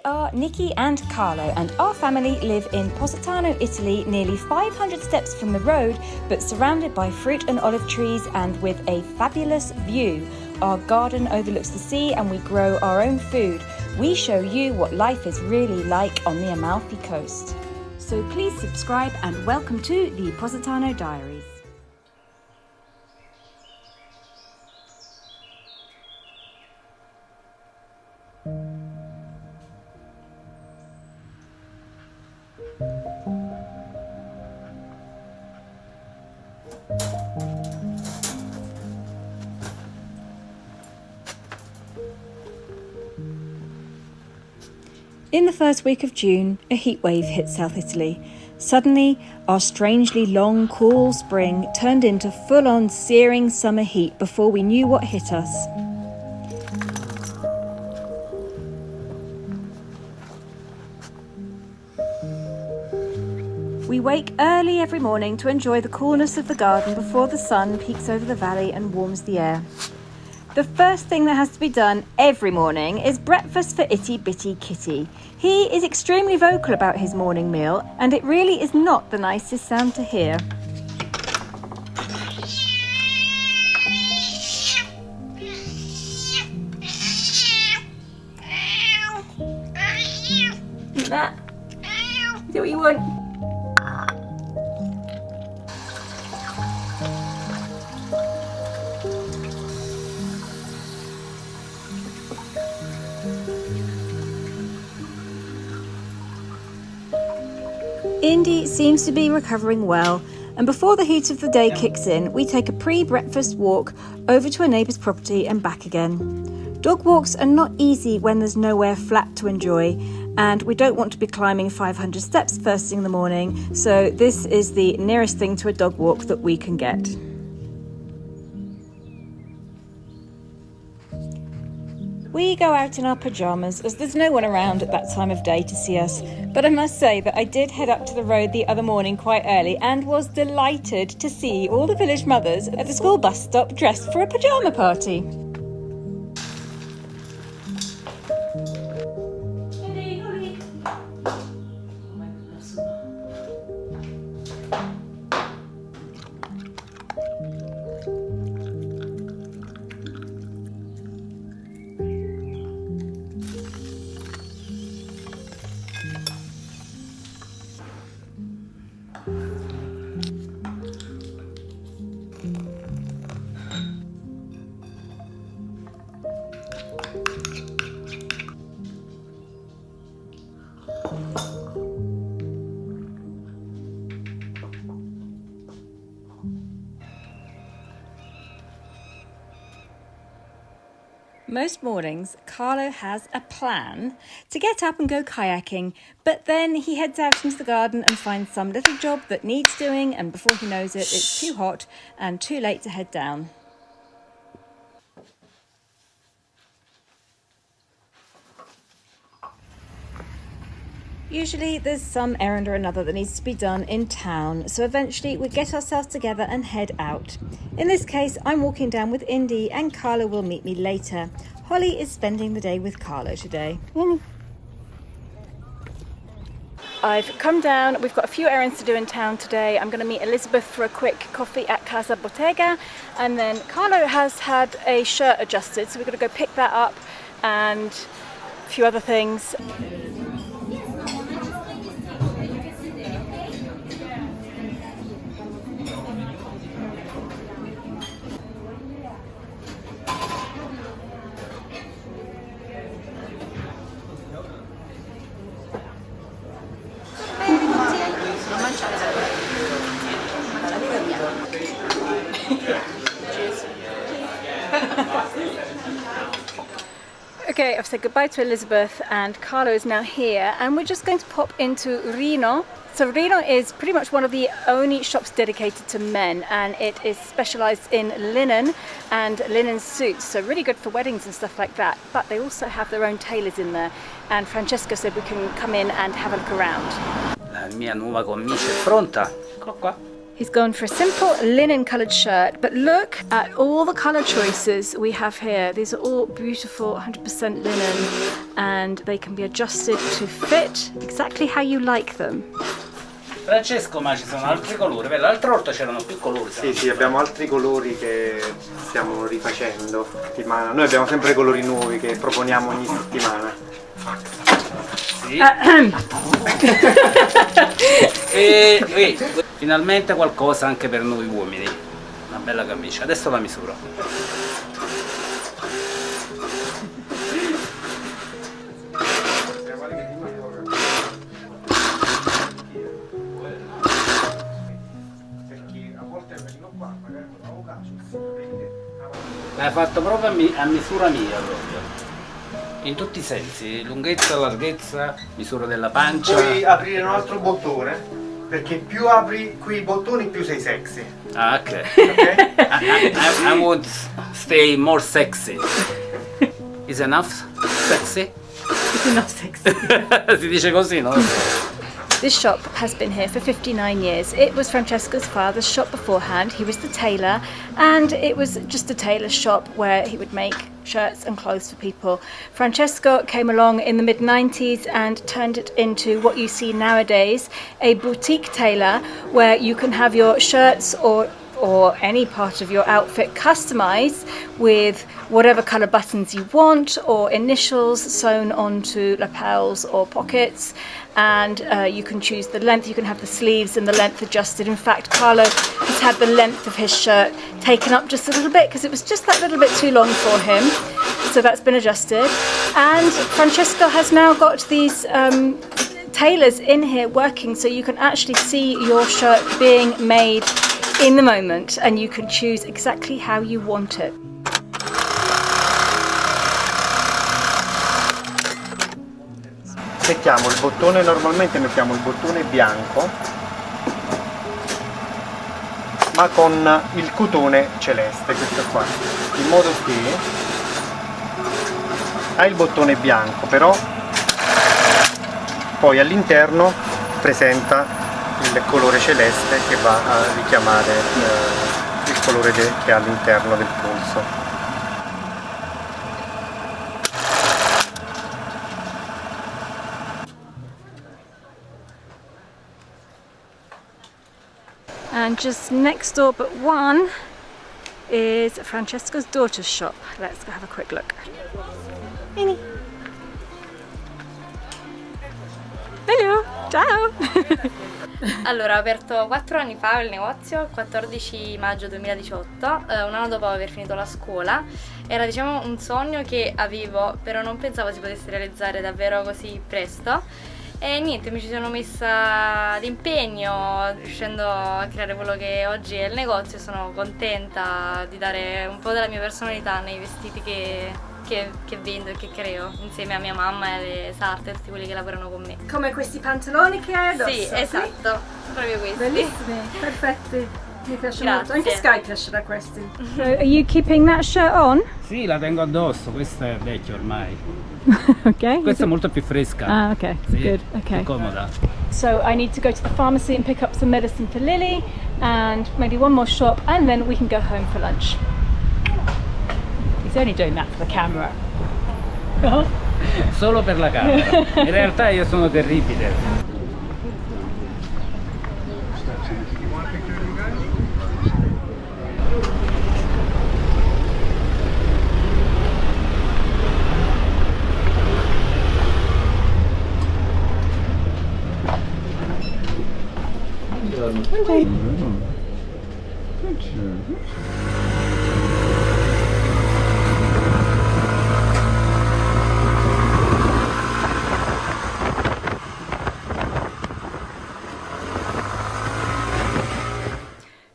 are Nicki and Carlo, and our family live in Positano, Italy, nearly 500 steps from the road, but surrounded by fruit and olive trees and with a fabulous view. Our garden overlooks the sea and we grow our own food. We show you what life is really like on the Amalfi coast. So please subscribe and welcome to the Positano Diaries. In the first week of June, a heatwave hit South Italy. Suddenly, our strangely long, cool spring turned into full-on searing summer heat before we knew what hit us. We wake early every morning to enjoy the coolness of the garden before the sun peeks over the valley and warms the air. The first thing that has to be done every morning is breakfast for Itty Bitty Kitty. He is extremely vocal about his morning meal, and it really is not the nicest sound to hear. Is that what you want? Indy seems to be recovering well, and before the heat of the day kicks in, we take a pre-breakfast walk over to a neighbour's property and back again. Dog walks are not easy when there's nowhere flat to enjoy, and we don't want to be climbing 500 steps first thing in the morning, so this is the nearest thing to a dog walk that we can get. We go out in our pyjamas as there's no one around at that time of day to see us. But I must say that I did head up to the road the other morning quite early and was delighted to see all the village mothers at the school bus stop dressed for a pyjama party. Most mornings, Carlo has a plan to get up and go kayaking, but then he heads out into the garden and finds some little job that needs doing, and before he knows it, it's too hot and too late to head down. Usually there's some errand or another that needs to be done in town, so eventually we get ourselves together and head out. In this case, I'm walking down with Indy and Carlo will meet me later. Holly is spending the day with Carlo today. I've come down, we've got a few errands to do in town today. I'm going to meet Elizabeth for a quick coffee at Casa Bottega, and then Carlo has had a shirt adjusted, so we're going to go pick that up and a few other things. Okay, I've said goodbye to Elizabeth and Carlo is now here, and we're just going to pop into Reno. So Reno is pretty much one of the only shops dedicated to men, and it is specialised in linen and linen suits, so really good for weddings and stuff like that. But they also have their own tailors in there, and Francesca said we can come in and have a look around. La mia nuova cornice è pronta. Ecco qua. He's gone for a simple linen coloured shirt, but look at all the colour choices we have here. These are all beautiful 100% linen, and they can be adjusted to fit exactly how you like them. Francesco, ma ci sono altri colori? L'altra volta c'erano più colori. Sì, abbiamo altri colori che stiamo rifacendo. Noi abbiamo sempre colori nuovi che proponiamo ogni settimana. Sì. Finalmente qualcosa anche per noi uomini. Una bella camicia. Adesso la misuro. L'hai fatto proprio a misura mia proprio. In tutti i sensi, lunghezza, larghezza, misura della pancia. Puoi aprire un altro bottone, perché più apri qui i bottoni più sei sexy. Ah, ok. Okay? I would stay more sexy. Is enough sexy? It's enough sexy. Si dice così, no? This shop has been here for 59 years. It was Francesco's father's shop beforehand. He was the tailor, and it was just a tailor's shop where he would make shirts and clothes for people. Francesco came along in the mid-90s and turned it into what you see nowadays, a boutique tailor where you can have your shirts or any part of your outfit customized with whatever color buttons you want, or initials sewn onto lapels or pockets, and you can choose the length. You can have the sleeves and the length adjusted. In fact, Carlo has had the length of his shirt taken up just a little bit because it was just that little bit too long for him, so that's been adjusted. And Francesco has now got these tailors in here working, so you can actually see your shirt being made in the moment, and you can choose exactly how you want it. Mettiamo il bottone, normalmente mettiamo il bottone bianco, ma con il cotone celeste, questo qua, in modo che ha il bottone bianco, però poi all'interno presenta il colore celeste che va a richiamare il colore che ha all'interno del polso. And just next door but one is Francesco's daughter's shop. Let's go have a quick look. Nini. Hello, ciao! Allora, ho aperto 4 anni fa il negozio, il 14 maggio 2018, un anno dopo aver finito la scuola. Era, diciamo, un sogno che avevo, però non pensavo si potesse realizzare davvero così presto. E niente, mi ci sono messa d'impegno, riuscendo a creare quello che oggi è il negozio, e sono contenta di dare un po' della mia personalità nei vestiti che vendo e che creo, insieme a mia mamma e alle sarte e tutti quelli che lavorano con me. Come questi pantaloni che hai addosso? Sì, esatto, proprio questi. Bellissimi, perfetti. Mi piacciono molto. Grazie. Anche Sky piace da questi. So, are you keeping that shirt on? Sì, la tengo addosso, questa è vecchia ormai. Okay. Questa è molto più fresca. Ah, okay. Sì, Good. Okay. più comoda. So I need to go to the pharmacy and pick up some medicine for Lily, and maybe one more shop, and then we can go home for lunch. He's only doing that for the camera. Solo per la camera. In realtà io sono terribile.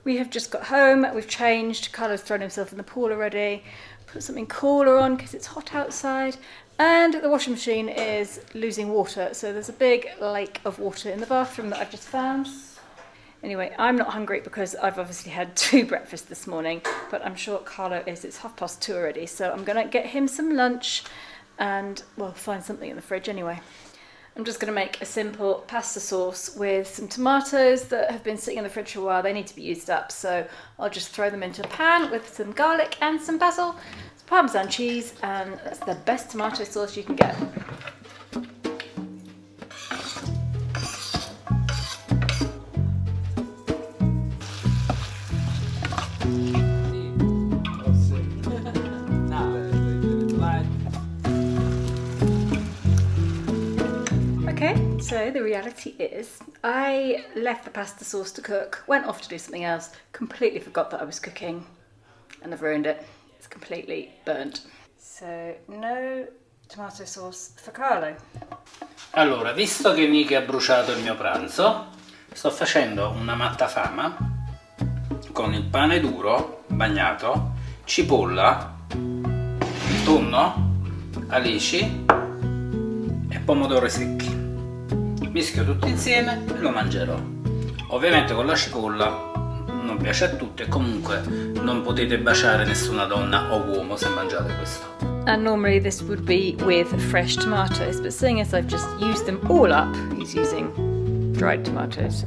We have just got home, we've changed, Carlo's thrown himself in the pool already, put something cooler on because it's hot outside, and the washing machine is losing water, so there's a big lake of water in the bathroom that I've just found. Anyway, I'm not hungry because I've obviously had 2 breakfasts this morning, but I'm sure Carlo is. It's 2:30 already, so I'm going to get him some lunch and, well, find something in the fridge anyway. I'm just going to make a simple pasta sauce with some tomatoes that have been sitting in the fridge for a while. They need to be used up, so I'll just throw them into a pan with some garlic and some basil, some Parmesan cheese, and that's the best tomato sauce you can get. Okay, so the reality is I left the pasta sauce to cook, went off to do something else, completely forgot that I was cooking, and I've ruined it. It's completely burnt. So no tomato sauce for Carlo. Allora, visto che Nicki ha bruciato il mio pranzo, sto facendo una mattafama con il pane duro bagnato, cipolla, tonno, alici e pomodori secchi. Mischio tutto insieme e lo mangerò. Ovviamente con la cipolla non piace a tutti e comunque non potete baciare nessuna donna o uomo se mangiate questo. And normally this would be with fresh tomatoes, but seeing as I've just used them all up, he's using dried tomatoes.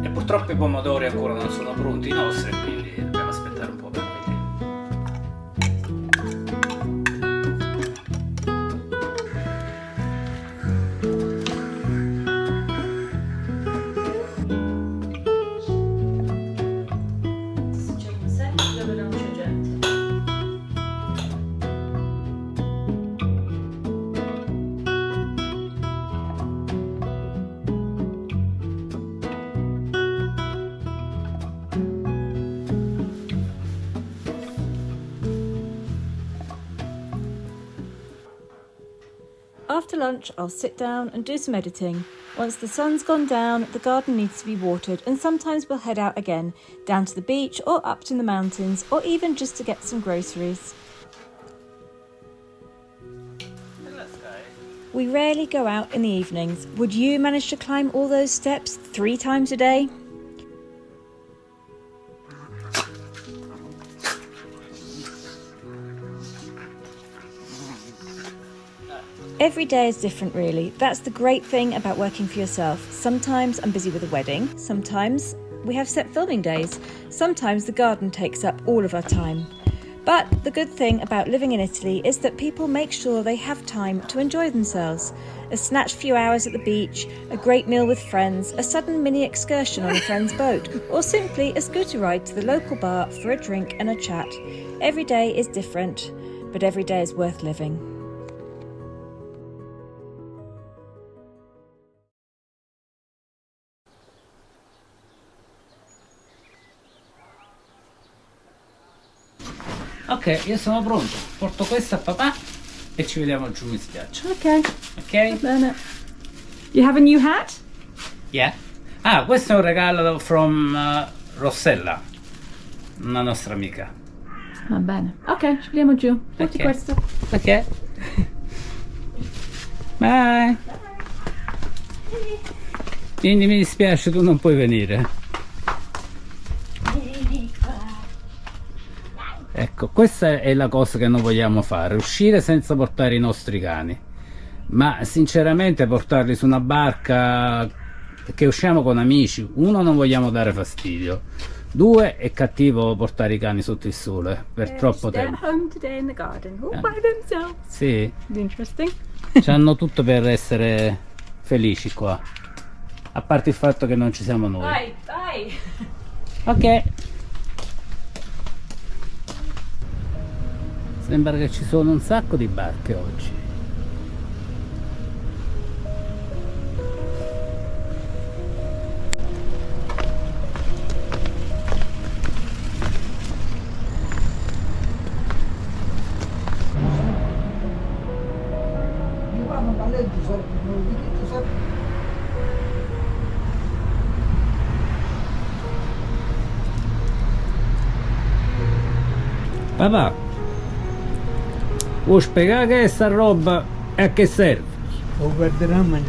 E purtroppo i pomodori ancora non sono pronti i nostri, quindi dobbiamo aspettare un po' per vedere. After lunch, I'll sit down and do some editing. Once the sun's gone down, the garden needs to be watered, and sometimes we'll head out again, down to the beach or up to the mountains, or even just to get some groceries. We rarely go out in the evenings. Would you manage to climb all those steps 3 times a day? Every day is different, really. That's the great thing about working for yourself. Sometimes I'm busy with a wedding, sometimes we have set filming days, sometimes the garden takes up all of our time. But the good thing about living in Italy is that people make sure they have time to enjoy themselves. A snatched few hours at the beach, a great meal with friends, a sudden mini excursion on a friend's boat, or simply a scooter ride to the local bar for a drink and a chat. Every day is different, but every day is worth living. Ok, io sono pronto. Porto questo a papà e ci vediamo giù in spiaggia. Okay. Ok? Bene. You have a new hat? Yeah. Ah, questo è un regalo from Rossella, una nostra amica. Va bene. Ok, ci vediamo giù. Porti Ok. questo. Ok. Bye. Quindi mi dispiace, tu non puoi venire. Ecco, questa è la cosa che non vogliamo fare, uscire senza portare i nostri cani. Ma sinceramente portarli su una barca che usciamo con amici, 1 non vogliamo dare fastidio, 2 è cattivo portare i cani sotto il sole per troppo tempo. Home today in the garden, all by themselves. Sì, Interesting. hanno tutto per essere felici qua, a parte il fatto che non ci siamo noi. Bye, bye. Ok. Sembra che ci sono un sacco di barche oggi. Papà, vuoi spiegare che è sta roba e a che serve? O verde rama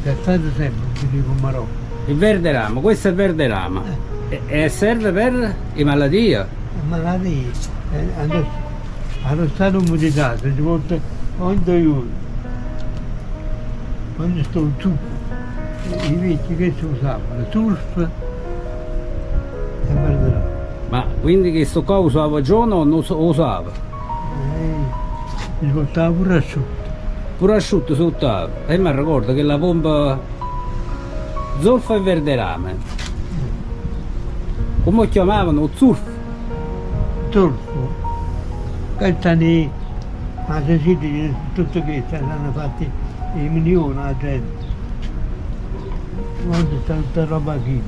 c'è stato sempre, ti dico Marocco. Il verde ramo, questo è il verde rama. E serve per i malattie? Ma la lì, adesso hanno stato umidità, si porta ogni giorno. quando sto giù, i vecchi che si usavano, surf e barberà. Ma quindi che sto qua usava giorno o non usava? Mi portava pure asciutto. Pure asciutto sotto. E mi ricordo che la pompa zolfo e verderame. Come chiamavano? Zurf. Zolfo, Calzani, ma se si dice tutto questo, hanno fatti i milioni a gente. Quando sta tutta roba qui,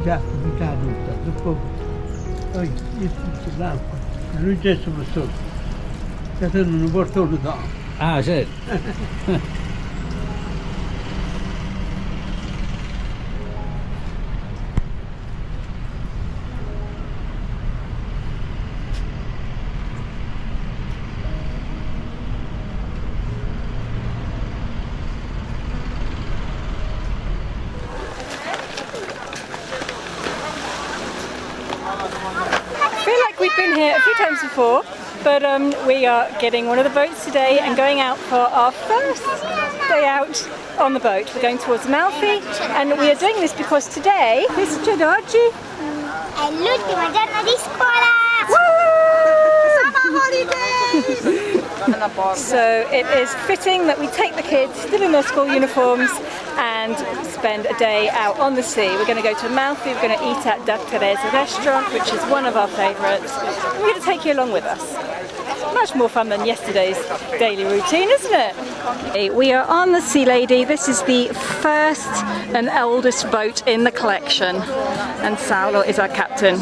già, mi cade tutta, dopo, poi, l'acqua, non c'è solo sotto, che se non porto lo so. Ah, certo. I feel like we've been here a few times before, but we are getting one of the boats today and going out for our first day out on the boat. We're going towards Amalfi, and we are doing this because today, che succede oggi? È l'ultimo giorno di scuola! Summer holidays! So it is fitting that we take the kids still in their school uniforms and spend a day out on the sea. We're going to go to Amalfi, we're going to eat at Da Teresa restaurant, which is one of our favourites. We're going to take you along with us. Much more fun than yesterday's daily routine, isn't it? We are on the Sea Lady. This is the first and eldest boat in the collection, and Saulo is our captain.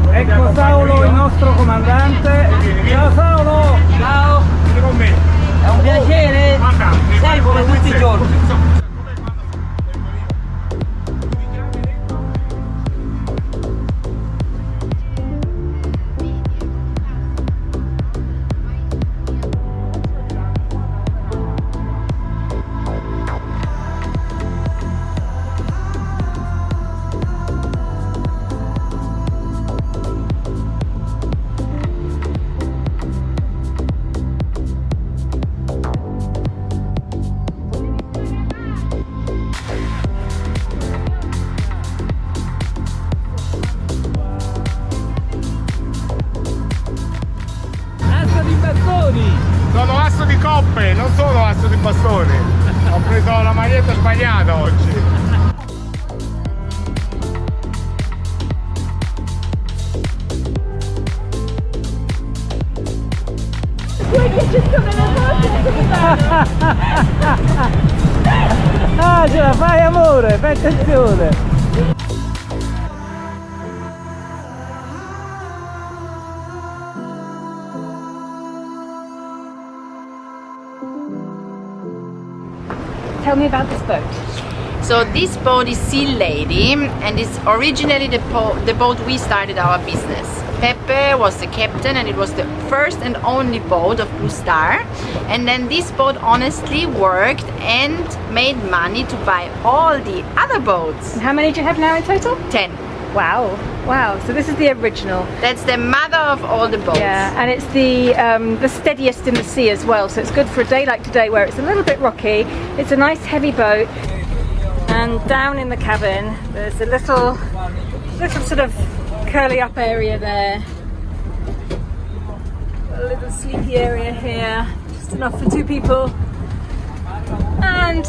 Ecco Saulo, il nostro comandante. Ciao Saulo! Ciao! È un piacere, sei come tutti i giorni. Sono asso di coppe, non sono asso di bastoni. Ho preso la maglietta sbagliata oggi. Ah, ce la fai amore, fai attenzione! Tell me about this boat. So this boat is Sea Lady, and it's originally the boat we started our business. Pepe was the captain, and it was the first and only boat of Blue Star. And then this boat honestly worked and made money to buy all the other boats. And how many do you have now in total? 10. Wow, wow. So this is the original. That's the mother of all the boats. Yeah, and it's the steadiest in the sea as well. So it's good for a day like today where it's a little bit rocky. It's a nice heavy boat. And down in the cabin, there's a little sort of curly up area there. A little sleepy area here, just enough for 2 people. And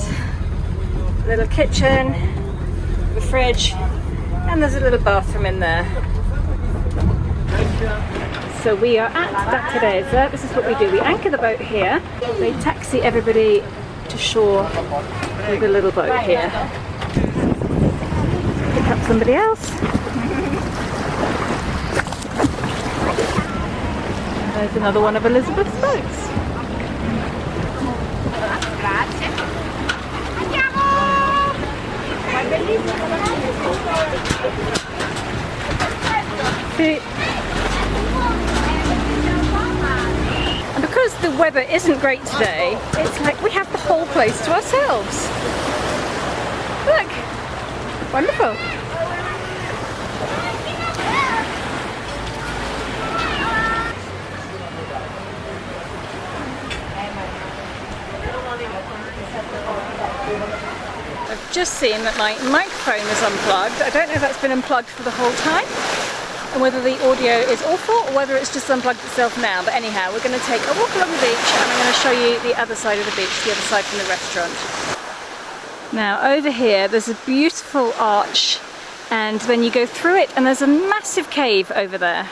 a little kitchen, the fridge, and there's a little bathroom in there. So we are at Da Teresa. This is what we do. We anchor the boat here. They taxi everybody to shore with a little boat here. Pick up somebody else. There's another one of Elizabeth's boats. Grazie. See, and because the weather isn't great today, it's like we have the whole place to ourselves. Look, wonderful. I've just seen that my microphone is unplugged. I don't know if that's been unplugged for the whole time and whether the audio is awful or whether it's just unplugged itself now. But anyhow, we're going to take a walk along the beach and I'm going to show you the other side of the beach, the other side from the restaurant. Now over here there's a beautiful arch and then you go through it and there's a massive cave over there.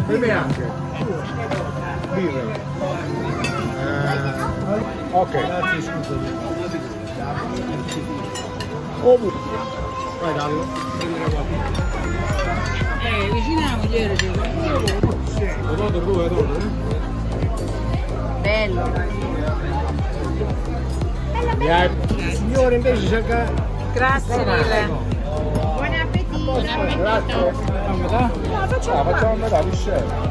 Per me anche. Birra. Ok. Vai Dallo. Viciniamo ieri. Bello. Signore invece cerca. Grazie mille. Buon appetito. Grazie. Facciamo metà di scena.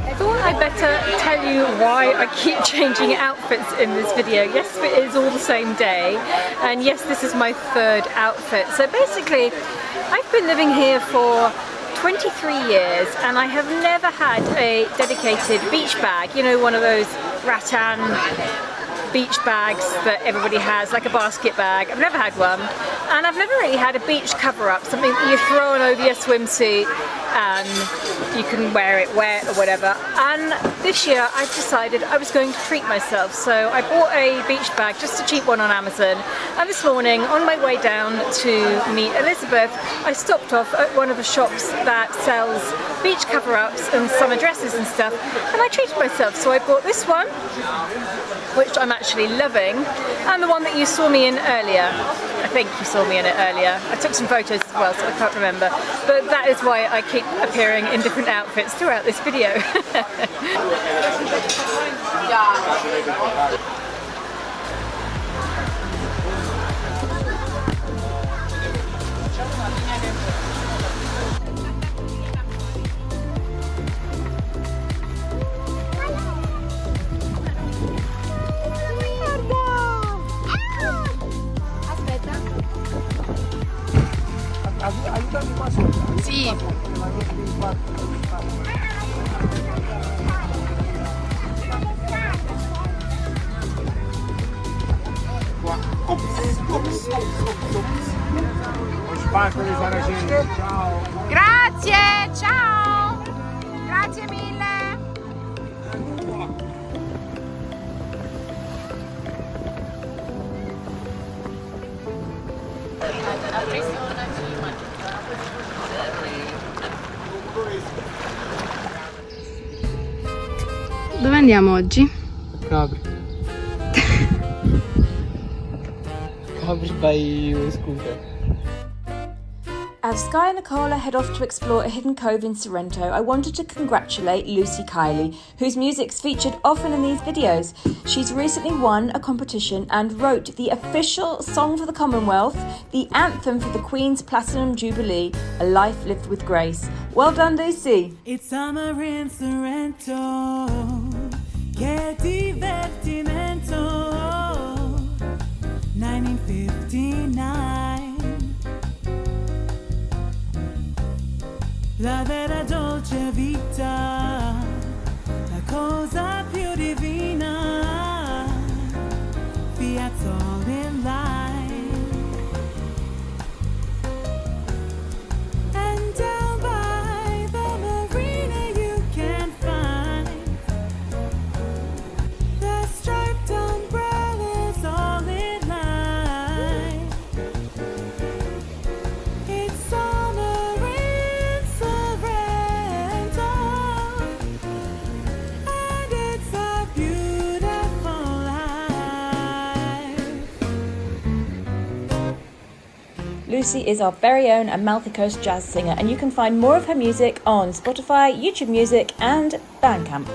I thought I'd better tell you why I keep changing outfits in this video. Yes, it is all the same day, and yes, this is my third outfit. So basically, I've been living here for 23 years and I have never had a dedicated beach bag, you know, one of those rattan beach bags that everybody has, like a basket bag. I've never had one, and I've never really had a beach cover-up, something that you throw on over your swimsuit and you can wear it wet or whatever. And this year I decided I was going to treat myself, so I bought a beach bag, just a cheap one on Amazon, and this morning on my way down to meet Elizabeth I stopped off at one of the shops that sells beach cover-ups and summer dresses and stuff, and I treated myself. So I bought this one, which I'm actually loving, and the one that you saw me in earlier. I think you saw me in it earlier. I took some photos as well, so I can't remember. But that is why I keep appearing in different outfits throughout this video. Aiutami qua sopra. Sì. Lo spacco di Saraceni. Ciao. Grazie, ciao. Grazie mille. Dove andiamo oggi? Capri. Capri by scooter. As Sky and Nicola head off to explore a hidden cove in Sorrento, I wanted to congratulate Lucy Kiley, whose music's featured often in these videos. She's recently won a competition and wrote the official song for the Commonwealth, the anthem for the Queen's Platinum Jubilee, A Life Lived with Grace. Well done, Lucy! It's summer in Sorrento, che divertimento, 1959. La vera dolce vita, la cosa più divina, Fiat's all in line. And down by the marina you can find the Lucy is our very own Amalfi Coast jazz singer, and you can find more of her music on Spotify, YouTube Music and Bandcamp.